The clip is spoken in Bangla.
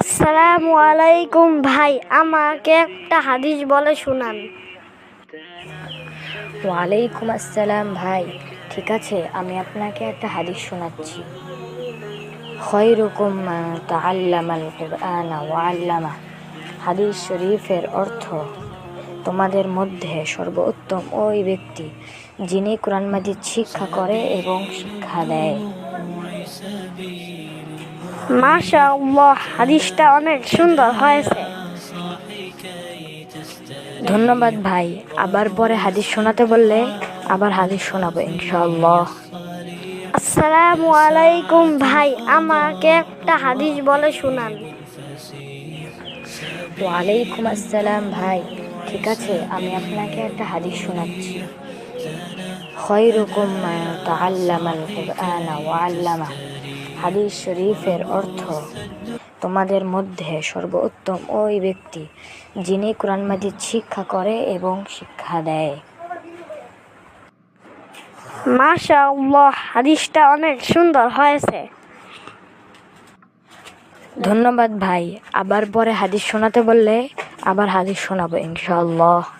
আসসালামু আলাইকুম ভাই, আমাকে একটা হাদিস বলে শুনান। ওয়ালাইকুম আসসালাম ভাই, ঠিক আছে, আমি আপনাকে একটা হাদিস শোনাচ্ছি। খয়রুকুম মান তাআল্লামাল কুরআনা ওয়া আল্লামাহ। হাদিস শরীফের অর্থ, তোমাদের মধ্যে সর্বোত্তম ওই ব্যক্তি যিনি কোরআন মাজিদ শিক্ষা করে এবং শিক্ষা দেয়। মাশাআল্লাহ, হাদিসটা অনেক সুন্দর হয়েছে। ধন্যবাদ ভাই, আবার পরে হাদিস শোনাতে বললে আবার হাদিস শোনাবো ইনশাআল্লাহ। আসসালামু আলাইকুম ভাই, আমাকে একটা হাদিস বলে শুনান। ওয়ালাইকুম আসসালাম ভাই, ঠিক আছে, আমি আপনাকে একটা হাদিস শোনাচ্ছি। খয়রুকুম মান তাআল্লামাল কুরআনা ওয়া আল্লামাহ। হাদিস শরীফের অর্থ, তোমাদের মধ্যে সর্বোত্তম ওই ব্যক্তি যিনি কোরআন মাজিদ শিক্ষা করে এবং শিক্ষা দেয়। মাশাআল্লাহ, হাদিসটা অনেক সুন্দর হয়েছে। ধন্যবাদ ভাই, আবার পরে হাদিস শোনাতে বললে আবার হাদিস শোনাবো ইনশাআল্লাহ।